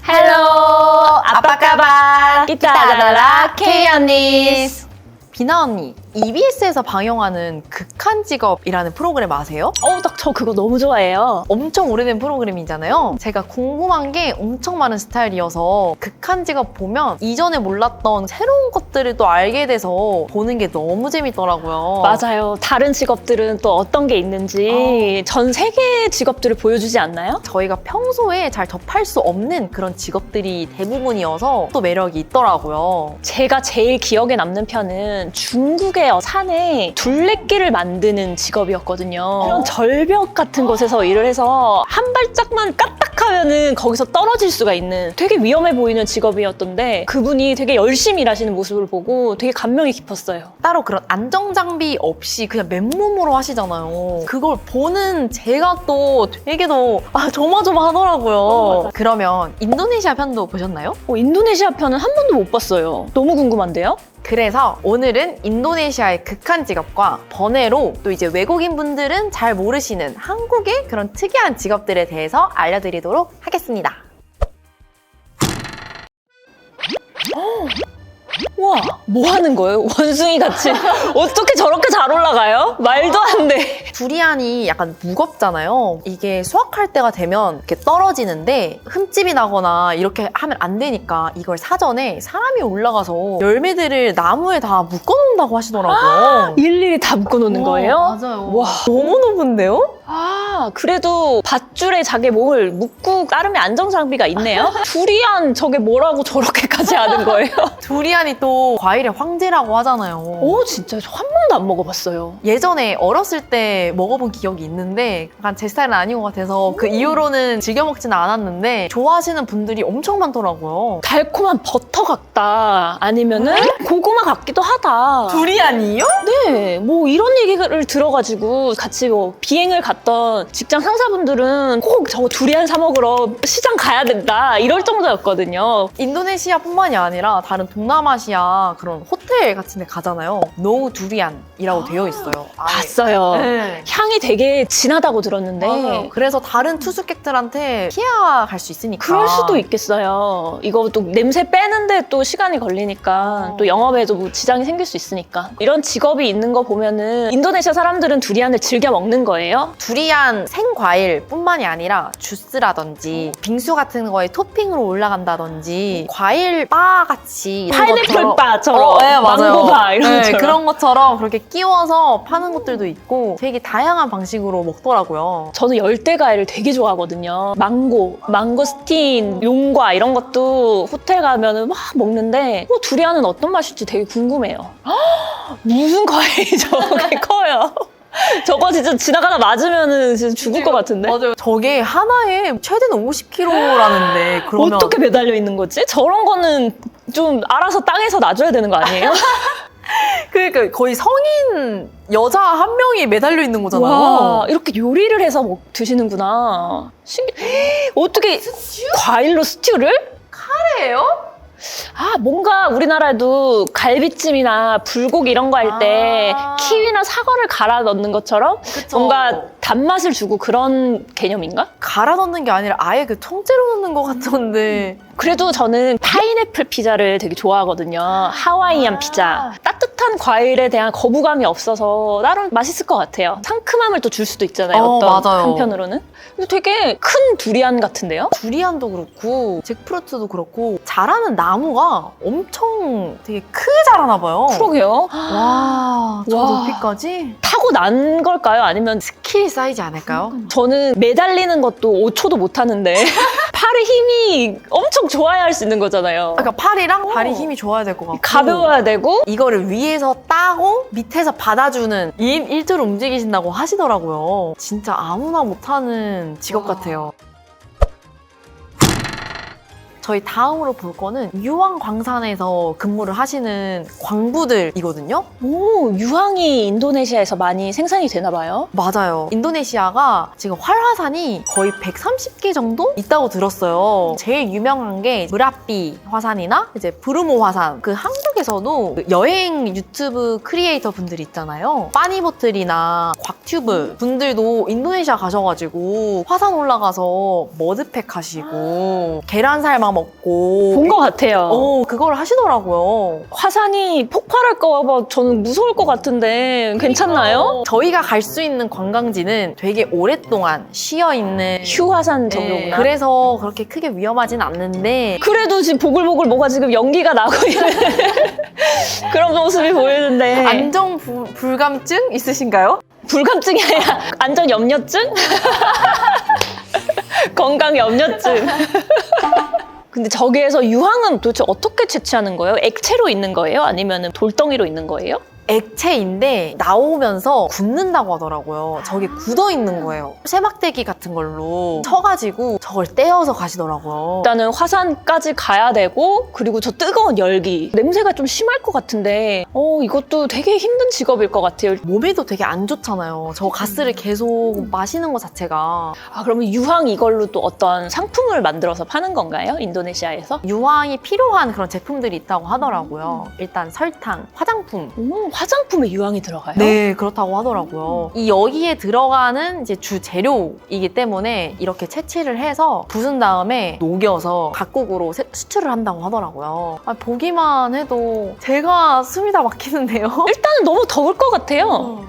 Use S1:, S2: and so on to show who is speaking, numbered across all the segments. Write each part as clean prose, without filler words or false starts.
S1: Hello, apa kabar?
S2: Kita adalah
S1: K 언니스. 비나 언니, EBS에서 방영하는 극한 직업이라는 프로그램 아세요?
S2: 저 그거 너무 좋아해요.
S1: 엄청 오래된 프로그램이잖아요. 제가 궁금한 게 엄청 많은 스타일이어서 극한 직업 보면 이전에 몰랐던 새로운 것들을 또 알게 돼서 보는 게 너무 재밌더라고요.
S2: 맞아요. 다른 직업들은 또 어떤 게 있는지 전 세계의 직업들을 보여주지 않나요?
S1: 저희가 평소에 잘 접할 수 없는 그런 직업들이 대부분이어서 또 매력이 있더라고요.
S2: 제가 제일 기억에 남는 편은 중국의 산에 둘레길을 만드는 직업이었거든요. 이런 절벽 같은 곳에서 일을 해서 한 발짝만 까딱하면은 거기서 떨어질 수가 있는 되게 위험해 보이는 직업이었던데 그분이 되게 열심히 일하시는 모습을 보고 되게 감명이 깊었어요.
S1: 따로 그런 안정장비 없이 그냥 맨몸으로 하시잖아요. 그걸 보는 제가 또 되게 더 조마조마하더라고요. 그러면 인도네시아 편도 보셨나요?
S2: 인도네시아 편은 한 번도 못 봤어요. 너무 궁금한데요?
S1: 그래서 오늘은 인도네시아의 극한 직업과 번외로 또 이제 외국인 분들은 잘 모르시는 한국의 그런 특이한 직업들에 대해서 알려드리도록 하겠습니다.
S2: 우와, 뭐 하는 거예요? 원숭이 같이. 어떻게 저렇게 잘 올라가요? 말도 안 돼.
S1: 두리안이 약간 무겁잖아요. 이게 수확할 때가 되면 이렇게 떨어지는데 흠집이 나거나 이렇게 하면 안 되니까 이걸 사전에 사람이 올라가서 열매들을 나무에 다 묶어놓는다고 하시더라고요.
S2: 일일이 다 묶어놓는 거예요?
S1: 맞아요.
S2: 와.
S1: 너무 높은데요?
S2: 그래도 밧줄에 자기 몸을 묶고 따름의 안정장비가 있네요? 두리안 저게 뭐라고 저렇게까지 하는 거예요?
S1: 두리안이 또 과일의 황제라고 하잖아요.
S2: 진짜 저 한 번도 안 먹어봤어요.
S1: 예전에 어렸을 때 먹어본 기억이 있는데 약간 제 스타일은 아닌 것 같아서 그 이후로는 즐겨 먹지는 않았는데 좋아하시는 분들이 엄청 많더라고요.
S2: 달콤한 버터 같다. 아니면은 고구마 같기도 하다.
S1: 두리안이요?
S2: 네, 뭐 이런 얘기를 들어가지고 같이 뭐 비행을 갔던 직장 상사분들은 꼭 저거 두리안 사 먹으러 시장 가야 된다 이럴 정도였거든요.
S1: 인도네시아뿐만이 아니라 다른 동남아시아 그런 호텔 같은 데 가잖아요. 노 두리안이라고 되어 있어요. 아예.
S2: 봤어요.
S1: 네.
S2: 향이 되게 진하다고 들었는데
S1: 맞아요. 그래서 다른 투숙객들한테 피해갈 수 있으니까.
S2: 그럴 수도 있겠어요. 이거 또 냄새 빼는데 또 시간이 걸리니까 또 영업에도 뭐 지장이 생길 수 있으니까 이런 직업이 있는 거 보면은 인도네시아 사람들은 두리안을 즐겨 먹는 거예요?
S1: 두리안 생과일뿐만이 아니라 주스라든지 빙수 같은 거에 토핑으로 올라간다든지 과일 바 같이
S2: 파인애플 바처럼
S1: 네, 맞아요.
S2: 망고바 이런
S1: 네,
S2: 것처럼
S1: 그런 것처럼 그렇게 끼워서 파는 것들도 있고 되게 다양한 방식으로 먹더라고요.
S2: 저는 열대 과일을 되게 좋아하거든요. 망고스틴, 용과 이런 것도 호텔 가면은 막 먹는데 두리안은 어떤 맛일지 되게 궁금해요. 무슨 과일이 저렇게 커요? 저거 진짜 지나가다 맞으면은 진짜 죽을 것 같은데?
S1: 맞아요. 저게 하나에 최대는 50kg라는데 그러면
S2: 어떻게 매달려 있는 거지? 저런 거는 좀 알아서 땅에서 놔줘야 되는 거 아니에요?
S1: 그러니까 거의 성인 여자 한 명이 매달려 있는 거잖아요.
S2: 와, 이렇게 요리를 해서 드시는구나. 어떻게 과일로 스튜를?
S1: 카레예요?
S2: 뭔가 우리나라에도 갈비찜이나 불고기 이런 거 할 때 키위나 사과를 갈아 넣는 것처럼
S1: 그쵸.
S2: 뭔가 단맛을 주고 그런 개념인가?
S1: 갈아 넣는 게 아니라 아예 그 통째로 넣는 것 같던데.
S2: 그래도 저는 파인애플 피자를 되게 좋아하거든요. 하와이안 피자. 따뜻한 과일에 대한 거부감이 없어서 나름 맛있을 것 같아요. 상큼함을 또 줄 수도 있잖아요. 어떤
S1: 맞아요.
S2: 한편으로는. 근데 되게 큰 두리안 같은데요?
S1: 두리안도 그렇고 잭프루트도 그렇고 자라는 나무가 엄청 되게 크게 자라나 봐요.
S2: 그러게요.
S1: 와, 저
S2: 와.
S1: 높이까지?
S2: 타고 난 걸까요? 아니면
S1: 스킬이 쌓이지 않을까요?
S2: 저는 매달리는 것도 5초도 못 하는데 팔의 힘이 엄청 좋아야 할 수 있는 거잖아요.
S1: 그러니까 팔이랑 발이 힘이 좋아야 될 것 같고
S2: 가벼워야 되고
S1: 이거를 위에서 따고 밑에서 받아주는 2인 1조로 움직이신다고 하시더라고요. 진짜 아무나 못하는 직업 같아요. 저희 다음으로 볼 거는 유황광산에서 근무를 하시는 광부들이거든요.
S2: 오, 유황이 인도네시아에서 많이 생산이 되나 봐요?
S1: 맞아요. 인도네시아가 지금 활화산이 거의 130개 정도 있다고 들었어요. 제일 유명한 게 무라삐 화산이나 이제 브루모 화산. 그 한국에서도 그 여행 유튜브 크리에이터 분들 있잖아요. 빠니보틀이나 곽튜브 분들도 인도네시아 가셔가지고 화산 올라가서 머드팩 하시고 계란살 막 먹고
S2: 본 것 같아요.
S1: 그걸 하시더라고요.
S2: 화산이 폭발할까 봐 저는 무서울 것 같은데 괜찮나요?
S1: 저희가 갈 수 있는 관광지는 되게 오랫동안 쉬어있는
S2: 휴화산 정도구나.
S1: 그래서 그렇게 크게 위험하진 않는데
S2: 그래도 지금 보글보글 뭐가 지금 연기가 나고 있는 그런 모습이 보이는데
S1: 안전 불감증 있으신가요?
S2: 불감증이 아니라 안전 염려증? 건강 염려증. 근데 저기에서 유황은 도대체 어떻게 채취하는 거예요? 액체로 있는 거예요? 아니면 돌덩이로 있는 거예요?
S1: 액체인데 나오면서 굳는다고 하더라고요. 저기 굳어 있는 거예요. 세막대기 같은 걸로 쳐가지고 저걸 떼어서 가시더라고요.
S2: 일단은 화산까지 가야 되고 그리고 저 뜨거운 열기 냄새가 좀 심할 것 같은데 이것도 되게 힘든 직업일 것 같아요.
S1: 몸에도 되게 안 좋잖아요. 저 가스를 계속 마시는 것 자체가.
S2: 그러면 유황 이걸로 또 어떤 상품을 만들어서 파는 건가요? 인도네시아에서?
S1: 유황이 필요한 그런 제품들이 있다고 하더라고요. 일단 설탕, 화장품.
S2: 화장품에 유황이 들어가요?
S1: 네, 그렇다고 하더라고요. 이 여기에 들어가는 이제 주 재료이기 때문에 이렇게 채취를 해서 부순 다음에 녹여서 각국으로 수출을 한다고 하더라고요. 보기만 해도 제가 숨이 다 막히는데요.
S2: 일단은 너무 더울 것 같아요.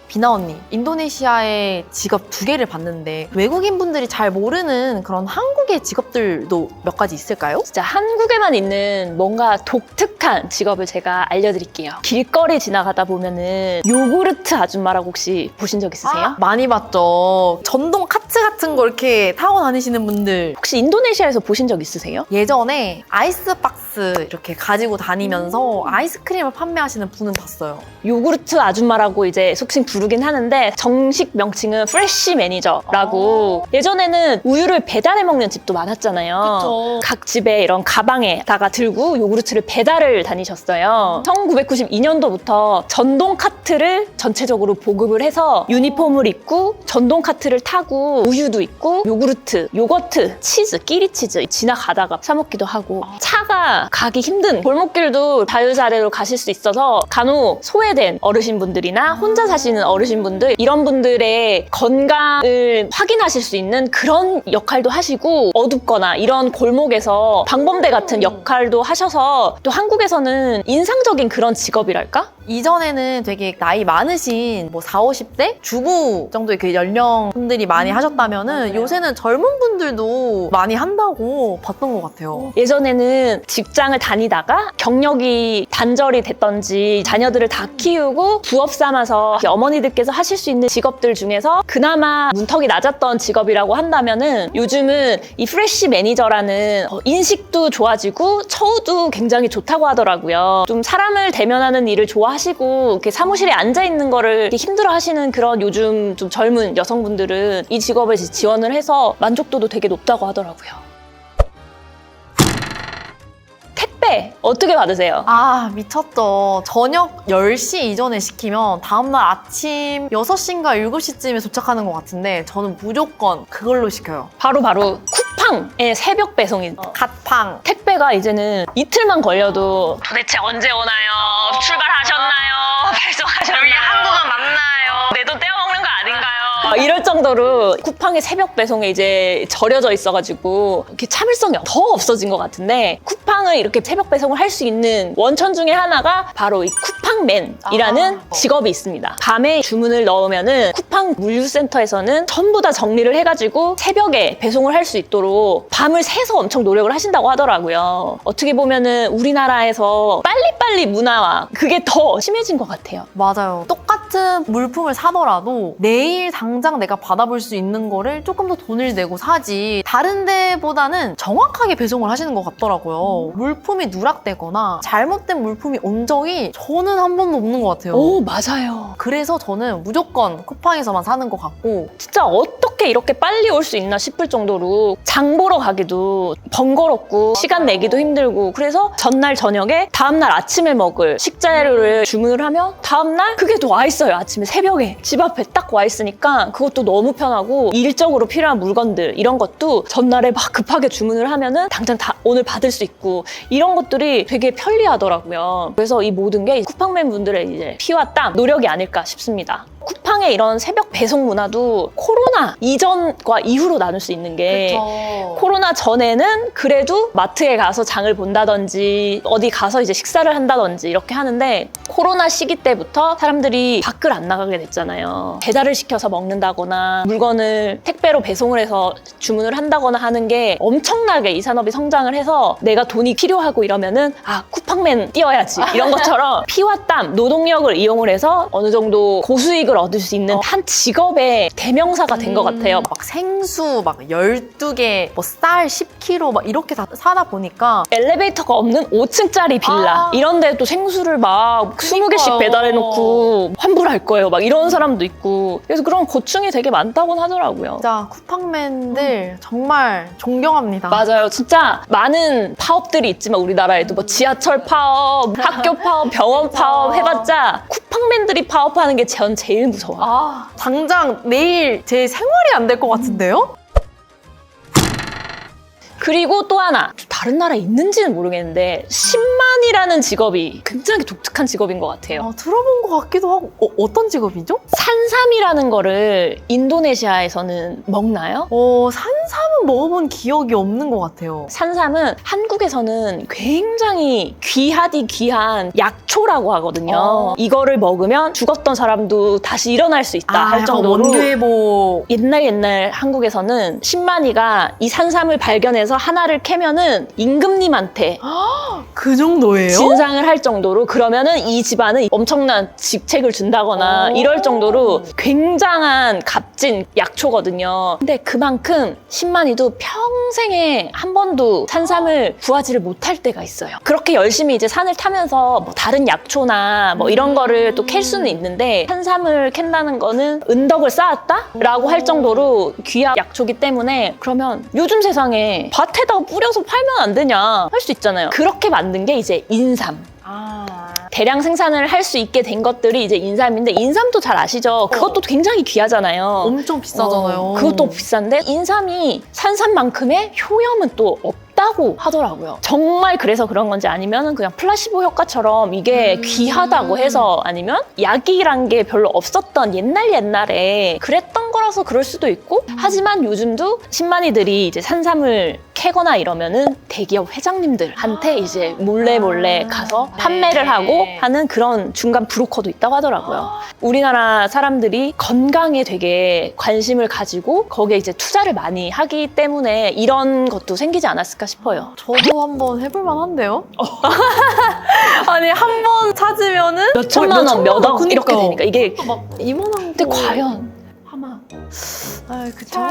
S1: 비나 언니, 인도네시아의 직업 2개를 봤는데 외국인 분들이 잘 모르는 그런 한국의 직업들도 몇 가지 있을까요?
S2: 진짜 한국에만 있는 뭔가 독특한 직업을 제가 알려드릴게요. 길거리 지나가다 보면은 요구르트 아줌마라고 혹시 보신 적 있으세요?
S1: 많이 봤죠. 전동 카트 같은 거 이렇게 타고 다니시는 분들.
S2: 혹시 인도네시아에서 보신 적 있으세요?
S1: 예전에 아이스박스 이렇게 가지고 다니면서 아이스크림을 판매하시는 분은 봤어요.
S2: 요구르트 아줌마라고 이제 속칭 부르긴 하는데 정식 명칭은 프레쉬 매니저라고 예전에는 우유를 배달해 먹는 집도 많았잖아요.
S1: 그쵸.
S2: 각 집에 이런 가방에다가 들고 요구르트를 배달을 다니셨어요. 1992년도부터 전동 카트를 전체적으로 보급을 해서 유니폼을 입고 전동 카트를 타고 우유도 있고 요구르트, 요거트, 치즈, 끼리치즈 지나가다가 사 먹기도 하고 차가 가기 힘든 골목길도 자유자재로 가실 수 있어서 간혹 소외된 어르신분들이나 혼자 사시는 어르신분들 이런 분들의 건강을 확인하실 수 있는 그런 역할도 하시고 어둡거나 이런 골목에서 방범대 같은 역할도 하셔서 또 한국에서는 인상적인 그런 직업이랄까?
S1: 이전에는 되게 나이 많으신 뭐 40, 50대 주부 정도의 그 연령분들이 많이 하셨다면은 요새는 젊은 분들도 많이 한다고 봤던 것 같아요.
S2: 예전에는 직장을 다니다가 경력이 단절이 됐던지 자녀들을 다 키우고 부업 삼아서 이렇게 어머니들께서 하실 수 있는 직업들 중에서 그나마 문턱이 낮았던 직업이라고 한다면은 요즘은 이 프레쉬 매니저라는 인식도 좋아지고 처우도 굉장히 좋다고 하더라고요. 좀 사람을 대면하는 일을 좋아하시고 이렇게 사무실에 앉아 있는 거를 이렇게 힘들어 하시는 그런 요즘 좀 젊은 여성분들은 이 직업을 지원을 해서 만족도도 되게 높다고 하더라고요. 택배 어떻게 받으세요?
S1: 미쳤죠. 저녁 10시 이전에 시키면 다음날 아침 6시인가 7시쯤에 도착하는 것 같은데 저는 무조건 그걸로 시켜요.
S2: 바로 쿠팡의 새벽 배송인
S1: 갓팡.
S2: 택배가 이제는 이틀만 걸려도 도대체 언제 오나요? 출발하셨나요? 배송하셨나요? 여기 한국은 맞나요? 내 돈 떼어먹는 거 아닌가요? 이럴 정도로 쿠팡의 새벽 배송에 이제 절여져 있어가지고 이렇게 참을성이 더 없어진 것 같은데 쿠팡을 이렇게 새벽 배송을 할 수 있는 원천 중에 하나가 바로 이 쿠팡맨이라는 직업이 있습니다. 밤에 주문을 넣으면은 쿠팡 물류센터에서는 전부 다 정리를 해가지고 새벽에 배송을 할 수 있도록 밤을 새서 엄청 노력을 하신다고 하더라고요. 어떻게 보면은 우리나라에서 빨리빨리 문화와 그게 더 심해진 것 같아요.
S1: 맞아요. 똑같은 물품을 사더라도 내일 당장 내가 받아볼 수 있는 거를 조금 더 돈을 내고 사지 다른 데보다는 정확하게 배송을 하시는 것 같더라고요. 물품이 누락되거나 잘못된 물품이 온 적이 저는 한 번도 없는 것 같아요.
S2: 오, 맞아요.
S1: 그래서 저는 무조건 쿠팡에서만 사는 것 같고
S2: 진짜 어떻게 이렇게 빨리 올 수 있나 싶을 정도로 장 보러 가기도 번거롭고 시간 내기도 힘들고 그래서 전날 저녁에 다음날 아침에 먹을 식재료를 주문을 하면 다음날 그게 또 와 있어요. 아침에 새벽에 집 앞에 딱 와 있으니까 그것도 너무 편하고 일적으로 필요한 물건들 이런 것도 전날에 막 급하게 주문을 하면은 당장 다 오늘 받을 수 있고 이런 것들이 되게 편리하더라고요. 그래서 이 모든 게 쿠팡맨 분들의 이제 피와 땀, 노력이 아닐까 싶습니다. 쿠팡의 이런 새벽 배송 문화도 코로나 이전과 이후로 나눌 수 있는 게
S1: 그쵸.
S2: 코로나 전에는 그래도 마트에 가서 장을 본다든지 어디 가서 이제 식사를 한다든지 이렇게 하는데 코로나 시기 때부터 사람들이 밖을 안 나가게 됐잖아요. 배달을 시켜서 먹는다거나 물건을 택배로 배송을 해서 주문을 한다거나 하는 게 엄청나게 이 산업이 성장을 해서 내가 돈이 필요하고 이러면은 쿠팡맨 뛰어야지 이런 것처럼 피와 땀, 노동력을 이용을 해서 어느 정도 고수익을 얻을 수 있는 한 직업의 대명사가 된 것 같아요.
S1: 막 생수 막 12개, 뭐 쌀 10kg 막 이렇게 다 사다 보니까
S2: 엘리베이터가 없는 5층짜리 빌라 이런 데 또 생수를 막 20개씩 배달해놓고 환불할 거예요. 막 이런 사람도 있고 그래서 그런 고충이 되게 많다고 하더라고요.
S1: 진짜 쿠팡맨들 정말 존경합니다.
S2: 맞아요. 진짜 많은 파업들이 있지만 우리나라에도 뭐 지하철 파업, 학교 파업, 병원 파업 해봤자 쿠팡맨들이 파업하는 게 전 제일 무서워요.
S1: 당장 내일 제 생활이 안 될 것 같은데요?
S2: 그리고 또 하나 다른 나라에 있는지는 모르겠는데 신만이라는 직업이 굉장히 독특한 직업인 것 같아요.
S1: 들어본 것 같기도 하고 어떤 직업이죠?
S2: 산삼이라는 거를 인도네시아에서는 먹나요?
S1: 산삼은 먹어본 기억이 없는 것 같아요.
S2: 산삼은 한국에서는 굉장히 귀하디 귀한 약초라고 하거든요. 이거를 먹으면 죽었던 사람도 다시 일어날 수 있다 할
S1: 약간
S2: 정도로
S1: 원교회복.
S2: 옛날 한국에서는 신만이가 이 산삼을 발견해서 하나를 캐면은 임금님한테
S1: 그 정도예요?
S2: 진상을 할 정도로 그러면은 이 집안은 엄청난 직책을 준다거나 이럴 정도로 굉장한 값진 약초거든요. 근데 그만큼 신만이도 평생에 한 번도 산삼을 구하지를 못할 때가 있어요. 그렇게 열심히 이제 산을 타면서 뭐 다른 약초나 뭐 이런 거를 또 캘 수는 있는데 산삼을 캔다는 거는 은덕을 쌓았다라고 할 정도로 귀한 약초기 때문에 그러면 요즘 세상에 밭에다가 뿌려서 팔면 안 되냐 할 수 있잖아요. 그렇게 만든 게 이제 인삼. 대량 생산을 할 수 있게 된 것들이 이제 인삼인데 인삼도 잘 아시죠? 그것도 굉장히 귀하잖아요.
S1: 엄청 비싸잖아요.
S2: 그것도 비싼데 인삼이 산삼만큼의 효염은 또 없다고 하더라고요. 정말 그래서 그런 건지 아니면 그냥 플라시보 효과처럼 이게 귀하다고 해서 아니면 약이란 게 별로 없었던 옛날에 그랬던 거라서 그럴 수도 있고 하지만 요즘도 신만이들이 이제 산삼을 캐거나 이러면은 대기업 회장님들한테 이제 몰래 가서 판매를 하고 하는 그런 중간 브로커도 있다고 하더라고요. 우리나라 사람들이 건강에 되게 관심을 가지고 거기에 이제 투자를 많이 하기 때문에 이런 것도 생기지 않았을까 싶어요.
S1: 저도 한번 해볼만 한데요? 아니, 한 번 찾으면은
S2: 몇 천만 원, 몇 억
S1: 그니까.
S2: 이렇게 되니까 이게
S1: 막 이만한
S2: 근데
S1: 거.
S2: 과연 아마
S1: 그쵸?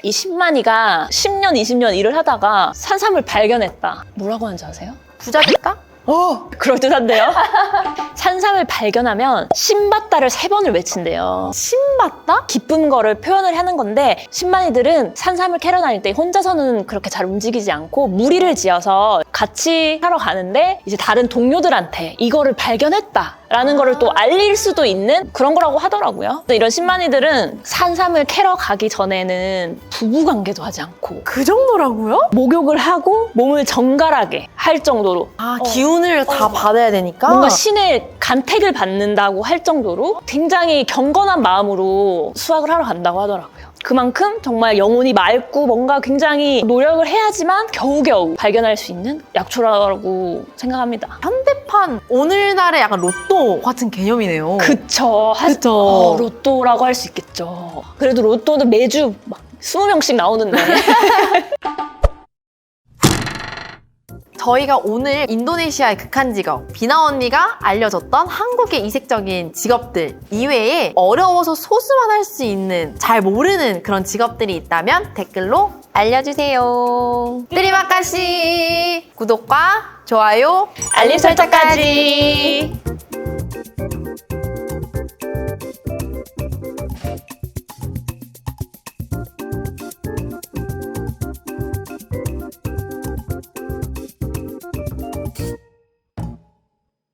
S2: 이 신만이가 10년, 20년 일을 하다가 산삼을 발견했다. 뭐라고 하는지 아세요?
S1: 부자 됐다?
S2: 그럴듯한데요? 산삼을 발견하면 신받다를 3번을 외친대요.
S1: 신받다?
S2: 기쁜 거를 표현을 하는 건데 신만이들은 산삼을 캐러 다닐 때 혼자서는 그렇게 잘 움직이지 않고 무리를 지어서 같이 하러 가는데 이제 다른 동료들한테 이거를 발견했다라는 거를 또 알릴 수도 있는 그런 거라고 하더라고요. 이런 신만이들은 산삼을 캐러 가기 전에는 부부관계도 하지 않고
S1: 그 정도라고요?
S2: 목욕을 하고 몸을 정갈하게 할 정도로
S1: 기운을 다 받아야 되니까?
S2: 뭔가 신의 간택을 받는다고 할 정도로 굉장히 경건한 마음으로 수학을 하러 간다고 하더라고요. 그만큼 정말 영혼이 맑고 뭔가 굉장히 노력을 해야지만 겨우겨우 발견할 수 있는 약초라고 생각합니다.
S1: 현대판 오늘날의 약간 로또 같은 개념이네요.
S2: 그쵸.
S1: 그쵸.
S2: 로또라고 할 수 있겠죠. 그래도 로또는 매주 막 20명씩 나오는데.
S1: 저희가 오늘 인도네시아의 극한 직업, 비나 언니가 알려줬던 한국의 이색적인 직업들 이외에 어려워서 소수만 할 수 있는 잘 모르는 그런 직업들이 있다면 댓글로 알려주세요. 뜨리마카시 구독과 좋아요,
S2: 알림 설정까지.